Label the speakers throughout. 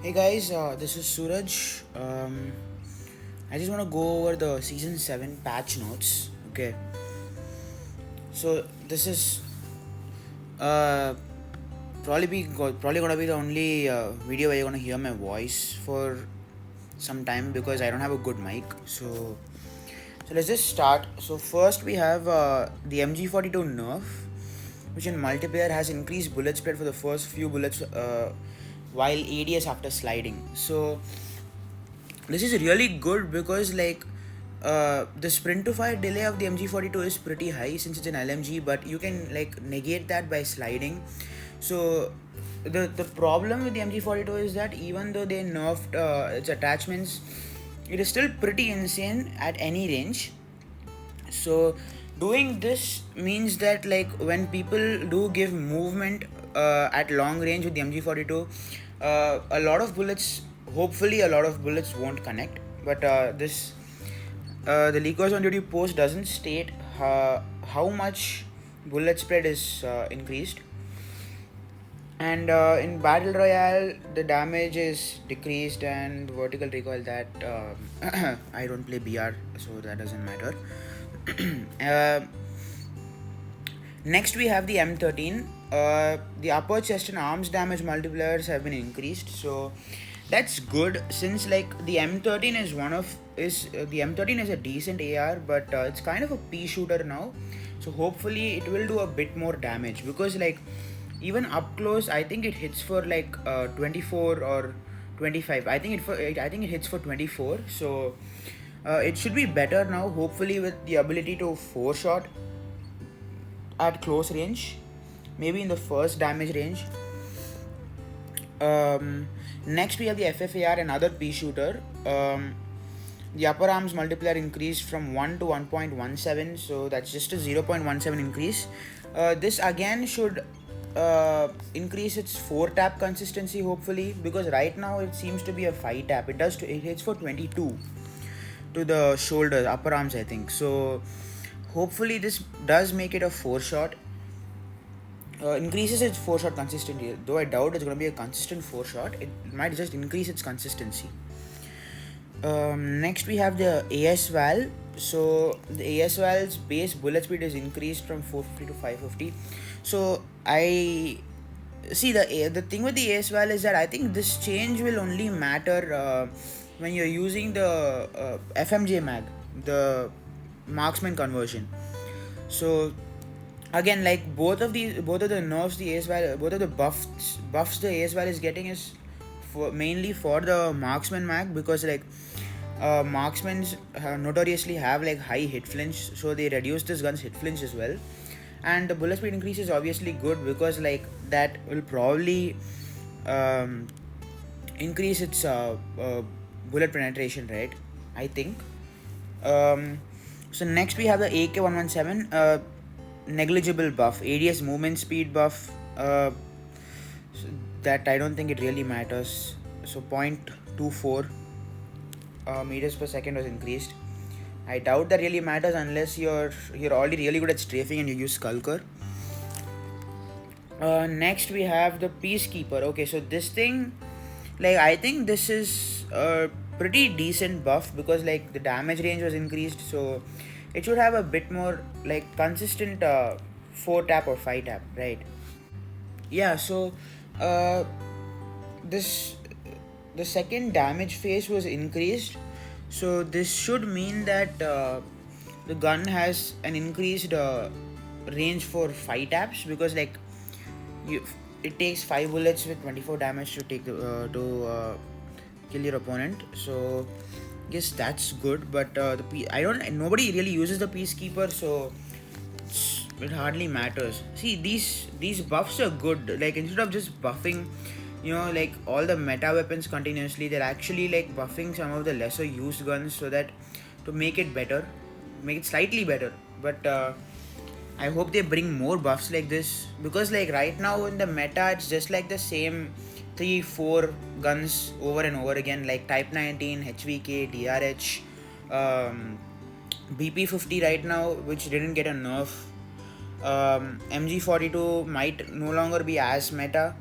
Speaker 1: Hey guys, this is Suraj. I just want to go over the season 7 patch notes. Okay, so this is uh, probably gonna be the only video where you're gonna hear my voice for some time because I don't have a good mic. So let's just start. So first we have the MG42 nerf, which in multiplayer has increased bullet spread for the first few bullets while ADS after sliding. So this is really good because the sprint to fire delay of the MG42 is pretty high since it's an LMG, but you can like negate that by sliding. So the problem with the MG42 is that even though they nerfed its attachments, it is still pretty insane at any range. So doing this means that like when people do give movement at long range with the MG42, a lot of bullets, hopefully a lot of bullets won't connect, but the Leakers on Duty post doesn't state how much bullet spread is increased. And in Battle Royale, the damage is decreased and vertical recoil that I don't play BR, so that doesn't matter. Next, we have the M13. The upper chest and arms damage multipliers have been increased, so that's good since like the M13 is a decent AR, but it's kind of a pea shooter now. So hopefully it will do a bit more damage because like even up close, I think it hits for like 24 or 25. I think it hits for 24. So it should be better now. Hopefully with the ability to 4-shot at close range, maybe in the first damage range. Next we have the FFAR, another pea shooter. The upper arms multiplier increased from 1 to 1.17, so that's just a 0.17 increase. This again should increase its 4-tap consistency hopefully, because right now it seems to be a 5-tap. It hits for 22 to the shoulders, upper arms I think. So hopefully this does make it a 4-shot. Increases its 4-shot consistency, though I doubt it's going to be a consistent 4-shot. It might just increase its consistency. Next we have the AS Val. So the AS Val's base bullet speed is increased from 450 to 550. So I see the thing with the AS Val is that I think this change will only matter when you're using the FMJ mag, the marksman conversion. So again, like both of the nerfs the AS Val, both of the buffs the AS Val is getting is mainly for the marksman mag, because like marksmen notoriously have like high hit flinch, so they reduce this gun's hit flinch as well. And the bullet speed increase is obviously good because like that will probably increase its bullet penetration, right? I think. So next we have the AK-117, negligible buff, ADS movement speed buff. So that I don't think it really matters. So 0.24 meters per second was increased. I doubt that really matters unless you're already really good at strafing and you use Skulker. Next we have the Peacekeeper. Okay, so this thing, like I think this is a pretty decent buff because like the damage range was increased, so it should have a bit more like consistent 4-tap or 5-tap, right? Yeah, so this the second damage phase was increased, so this should mean that the gun has an increased range for 5-taps, because like it takes 5 bullets with 24 damage to take to kill your opponent. So yes, that's good, but nobody really uses the Peacekeeper, so it hardly matters. See, these buffs are good. Like instead of just buffing, like all the meta weapons continuously, they're actually like buffing some of the lesser used guns so that to make it better, make it slightly better. But I hope they bring more buffs like this, because like right now in the meta it's just like the same 3-4 guns over and over again, like Type 19, HVK, DRH, BP50 right now, which didn't get a nerf. MG42 might no longer be as meta.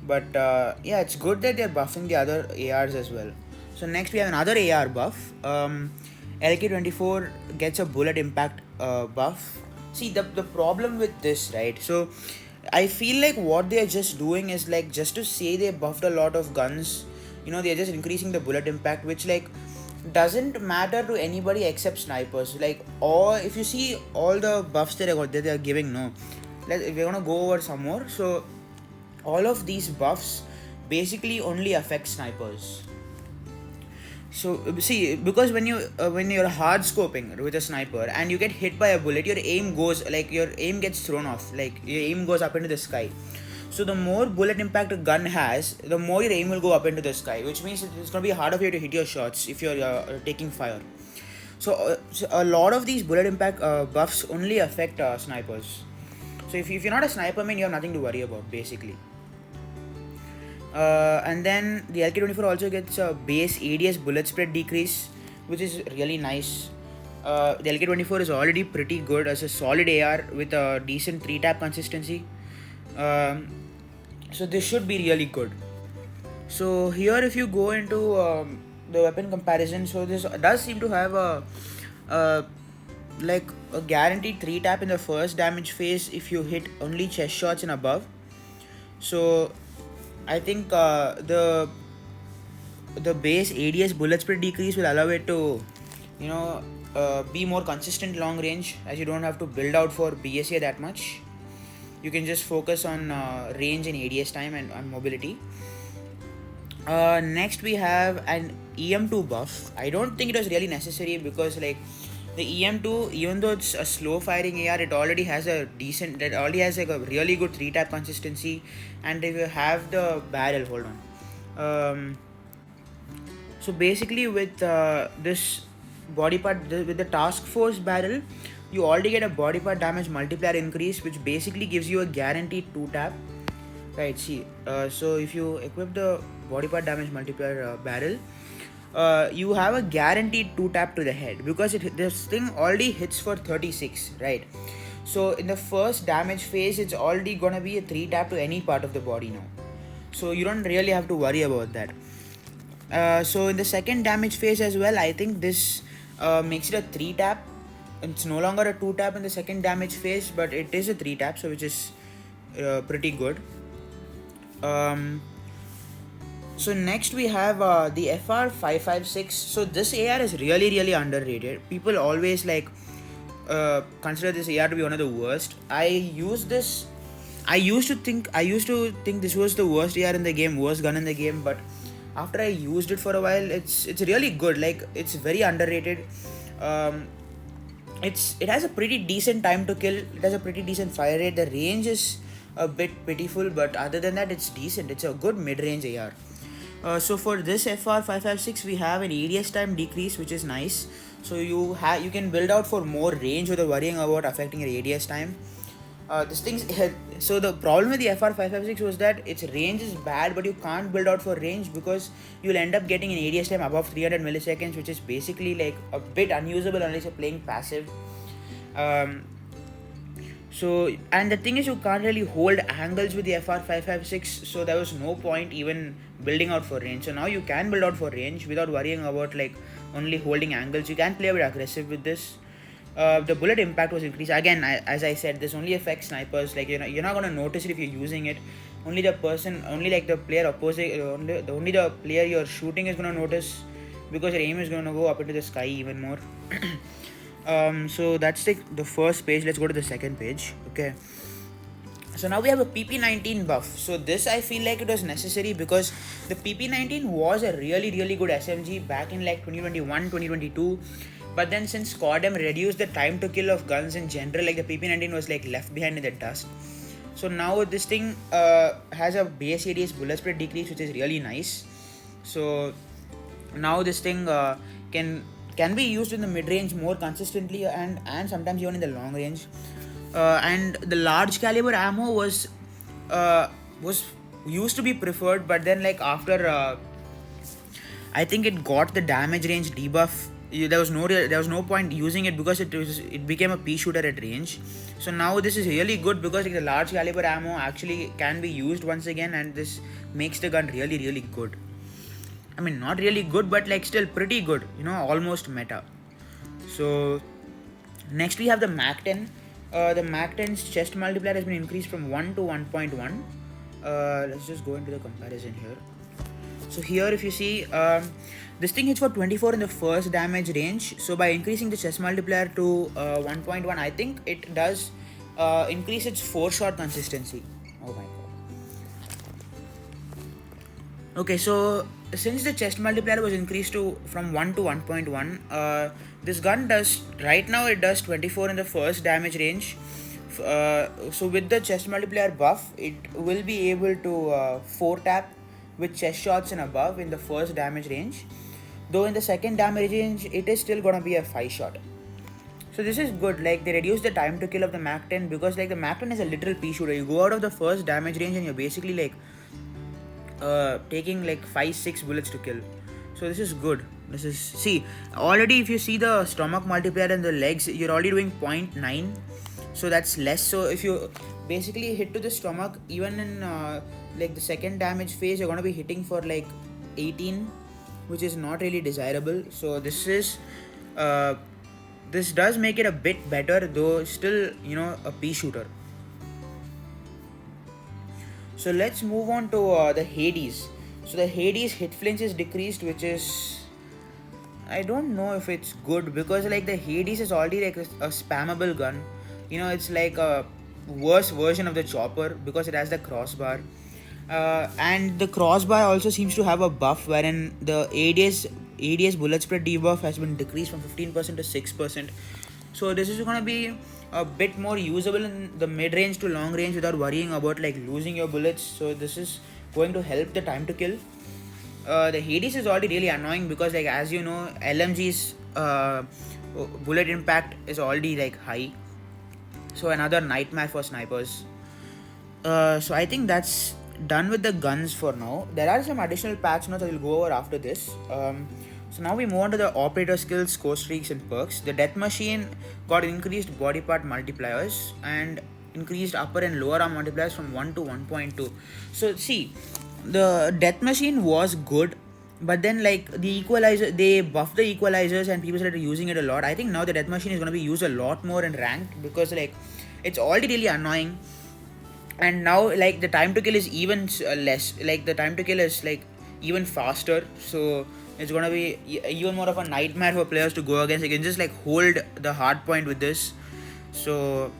Speaker 1: But yeah, it's good that they're buffing the other ARs as well. So next we have another AR buff. LK24 gets a bullet impact buff. See, the problem with this, right? So I feel like what they're just doing is like, just to say they buffed a lot of guns, they're just increasing the bullet impact, which like doesn't matter to anybody except snipers. Like, or if you see all the buffs that they're giving, no, we're gonna go over some more. So all of these buffs basically only affect snipers. So see, because when you're hard scoping with a sniper and you get hit by a bullet, your aim gets thrown off, like your aim goes up into the sky. So the more bullet impact a gun has, the more your aim will go up into the sky, which means it's going to be harder for you to hit your shots if you're taking fire. So a lot of these bullet impact buffs only affect snipers. So if you're not a sniper, man, you have nothing to worry about basically. And then the LK24 also gets a base ADS bullet spread decrease, which is really nice. The LK24 is already pretty good as a solid AR with a decent 3-tap consistency. So this should be really good. So here if you go into the weapon comparison, so this does seem to have a guaranteed 3-tap in the first damage phase if you hit only chest shots and above. So I think the base ADS bullet spread decrease will allow it to be more consistent long range, as you don't have to build out for BSA that much. You can just focus on range and ADS time and mobility. Next we have an EM2 buff. I don't think it was really necessary because like the EM2, even though it's a slow firing AR, it already has like a really good 3-tap consistency. And if you have the barrel, hold on. So basically with this body part, with the task force barrel, you already get a body part damage multiplier increase, which basically gives you a guaranteed 2-tap. Right, see, so if you equip the body part damage multiplier barrel, you have a guaranteed 2-tap to the head, because this thing already hits for 36, right? So in the first damage phase, it's already gonna be a 3-tap to any part of the body now. So you don't really have to worry about that. So in the second damage phase as well, I think this makes it a 3-tap. It's no longer a 2-tap in the second damage phase, but it is a 3-tap, so which is pretty good. So next we have the FR556. So this AR is really underrated. People always consider this AR to be one of the worst. I used to think this was the worst AR in the game, worst gun in the game, but after I used it for a while, it's really good. Like, it's very underrated. It has a pretty decent time to kill. It has a pretty decent fire rate. The range is a bit pitiful, but other than that, it's decent. It's a good mid-range AR. So for this FR556, we have an ADS time decrease, which is nice. So you can build out for more range without worrying about affecting your ADS time. So the problem with the FR556 was that its range is bad, but you can't build out for range because you'll end up getting an ADS time above 300 milliseconds, which is basically like a bit unusable unless you're playing passive. So, and the thing is, you can't really hold angles with the FR556, so there was no point even building out for range. So now you can build out for range without worrying about only holding angles. You can play a bit aggressive with this. The bullet impact was increased. Again, as I said, this only affects snipers. You're not gonna notice it if you're using it. Only the player opposing, only the player you're shooting is gonna notice, because your aim is gonna go up into the sky even more. So that's the first page. Let's go to the second page. Okay. So now we have a PP19 buff. So this, I feel like it was necessary because the PP19 was a really good SMG back in 2021, 2022. But then since Codm reduced the time to kill of guns in general, the PP19 was left behind in the dust. So now this thing has a base ADS bullet spread decrease, which is really nice. So now this thing can be used in the mid-range more consistently and sometimes even in the long range. And the large caliber ammo was used to be preferred, but then after I think it got the damage range debuff there was no point using it because it became a pea shooter at range. So now this is really good because like the large caliber ammo actually can be used once again, and this makes the gun really good. I mean, not really good, but like still pretty good, almost meta. So next we have the Mac 10. The Mac 10's chest multiplier has been increased from 1 to 1.1. Let's just go into the comparison here. So here if you see, this thing hits for 24 in the first damage range. So by increasing the chest multiplier to 1.1, I think it does increase its 4-shot consistency. Oh my god. Okay, so since the chest multiplier was increased from 1 to 1.1, this gun right now it does 24 in the first damage range. So with the chest multiplier buff, it will be able to 4-tap with chest shots and above in the first damage range. Though in the second damage range, it is still gonna be a 5-shot. So this is good. Like, they reduce the time to kill of the Mac 10 because like the Mac 10 is a literal pea shooter. You go out of the first damage range and you're basically like taking like 5-6 bullets to kill. So this is good. See, already if you see the stomach multiplier and the legs, you're already doing 0.9. So that's less. So if you basically hit to the stomach, even in like the second damage phase, you're gonna be hitting for like 18, which is not really desirable. So this does make it a bit better, though still a pea shooter. So let's move on to the Hades. So the Hades hit flinch is decreased, which is, I don't know if it's good because like the Hades is already like a spammable gun. It's like a worse version of the chopper because it has the crossbar. And the crossbar also seems to have a buff wherein the ADS bullet spread debuff has been decreased from 15% to 6%. So this is going to be a bit more usable in the mid-range to long range without worrying about like losing your bullets. So this is going to help the time to kill. The Hades is already really annoying because like as you know, LMG's bullet impact is already like high. So another nightmare for snipers. So I think that's done with the guns for now. There are some additional patch notes I will go over after this. So now we move on to the operator skills, score streaks and perks. The death machine got increased body part multipliers and increased upper and lower arm multipliers from 1 to 1.2. So see, the death machine was good, but then like the equalizer, they buffed the equalizers and people started using it a lot. I think now the death machine is going to be used a lot more in ranked because like it's already really annoying. And now like the time to kill is even less. Like the time to kill is like even faster. So it's gonna be even more of a nightmare for players to go against. You can just like hold the hard point with this. So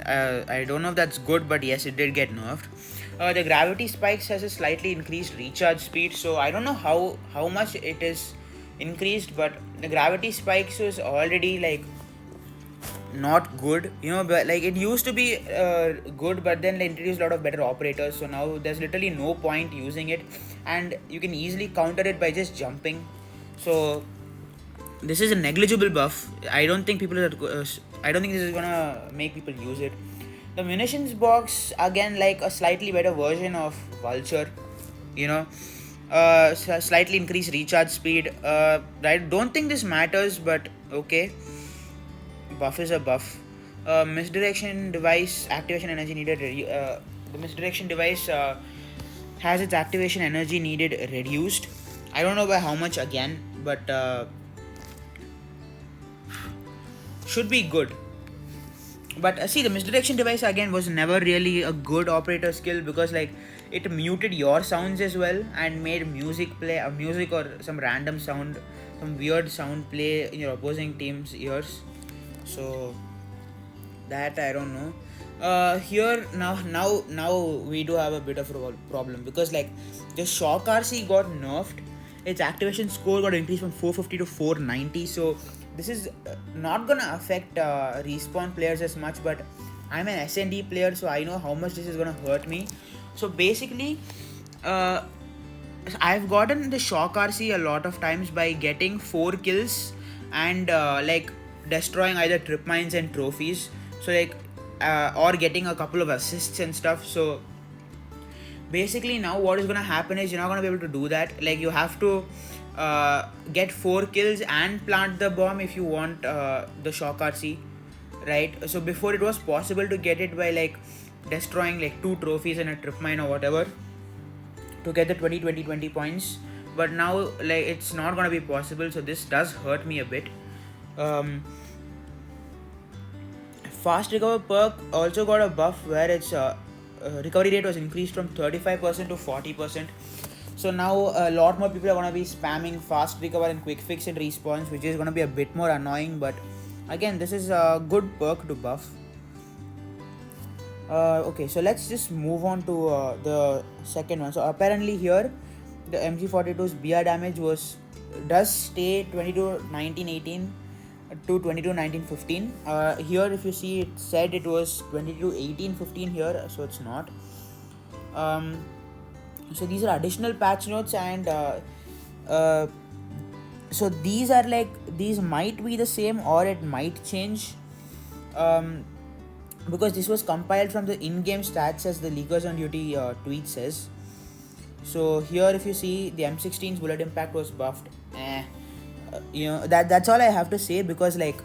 Speaker 1: I don't know if that's good, but yes, it did get nerfed. The gravity spikes has a slightly increased recharge speed. So I don't know how much it is increased, but the gravity spikes is already like not good, but like it used to be good, but then they introduced a lot of better operators. So now there's literally no point using it, and you can easily counter it by just jumping. So this is a negligible buff. I don't think this is gonna make people use it. The munitions box, again, like a slightly better version of Vulture, slightly increased recharge speed. I don't think this matters, but okay. Buff is a buff. Misdirection device activation energy needed. The misdirection device has its activation energy needed reduced. I don't know by how much again, but should be good. But see, the misdirection device again was never really a good operator skill because like it muted your sounds as well and made music or some random sound, some weird sound play in your opposing team's ears. So that I don't know. Here now we do have a bit of a problem because like the Shock RC got nerfed. Its activation score got increased from 450 to 490. So this is not gonna affect respawn players as much, but I'm an SND player, so I know how much this is gonna hurt me. So basically, I've gotten the Shock RC a lot of times by getting 4 kills and like destroying either trip mines and trophies. So like or getting a couple of assists and stuff. So basically now what is gonna happen is you're not gonna be able to do that. Like you have to get 4 kills and plant the bomb if you want the shock RC, right? So before it was possible to get it by like destroying like 2 trophies and a trip mine or whatever to get the 20 points, but now like it's not gonna be possible, so this does hurt me a bit. Fast recover perk also got a buff where its recovery rate was increased from 35% to 40%. So now a lot more people are going to be spamming fast recover and quick fix and respawns, which is going to be a bit more annoying, but again this is a good perk to buff. Okay, so let's just move on to the second one. So apparently here the MG42's BR damage does stay 22 19 18 to 22 19 15. Here if you see, it said it was 22 18 15 here, so it's not. So these are additional patch notes, and so these are like, these might be the same or it might change, because this was compiled from the in-game stats as the Leakers on Duty tweet says. So here if you see, the M16's bullet impact was buffed. That's all I have to say, because like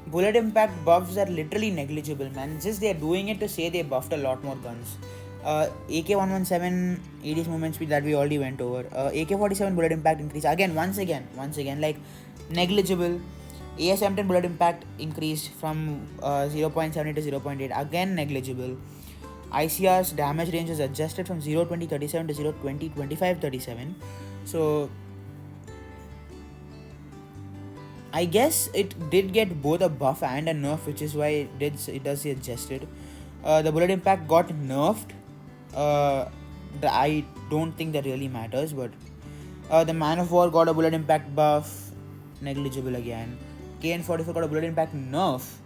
Speaker 1: bullet impact buffs are literally negligible, man. Just they're doing it to say they buffed a lot more guns. AK-117 AD's movement speed that we already went over. AK-47 bullet impact increase once again like negligible. AS-M10 bullet impact increased from 0.7 to 0.8, again negligible. ICR's damage range is adjusted from 0.20 37 to 0.20 25 37. So I guess it did get both a buff and a nerf, which is why it does get adjusted. The bullet impact got nerfed. I don't think that really matters, but the Man of War got a bullet impact buff, negligible again. KN-44 got a bullet impact nerf.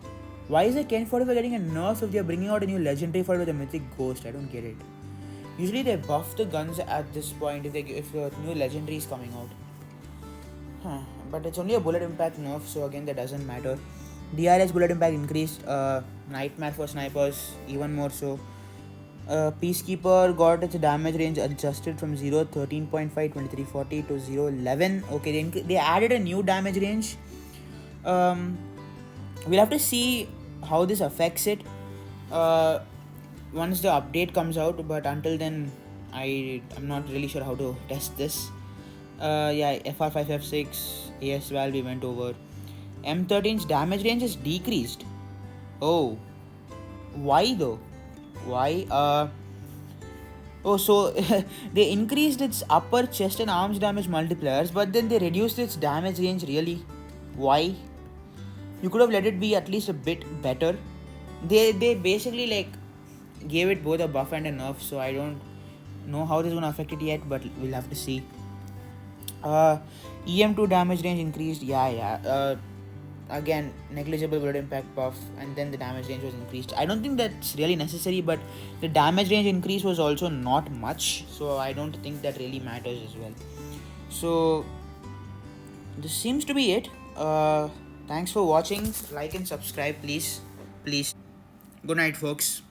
Speaker 1: Why is the KN-44 getting a nerf if they are bringing out a new legendary fight with a mythic ghost? I don't get it. Usually they buff the guns at this point if a new legendary is coming out. But it's only a bullet impact nerf, so again that doesn't matter. DRS bullet impact increased, nightmare for snipers even more so. Peacekeeper got its damage range adjusted from 0.13.5 2340 to 0.11. Okay, they added a new damage range. We'll have to see how this affects it once the update comes out, but until then I'm not really sure how to test this. FR5 F6 AS valve we went over. M13's damage range is decreased. Oh, why though? Why? So they increased its upper chest and arms damage multipliers, but then they reduced its damage range. Really? Why? You could have let it be at least a bit better. They basically like gave it both a buff and a nerf, so I don't know how this is gonna affect it yet, but we'll have to see. EM2 damage range increased. Again, negligible bullet impact buff, and then the damage range was increased. I don't think that's really necessary, but the damage range increase was also not much, so I don't think that really matters as well. So this seems to be it. Thanks for watching. Like and subscribe, please. Good night, folks.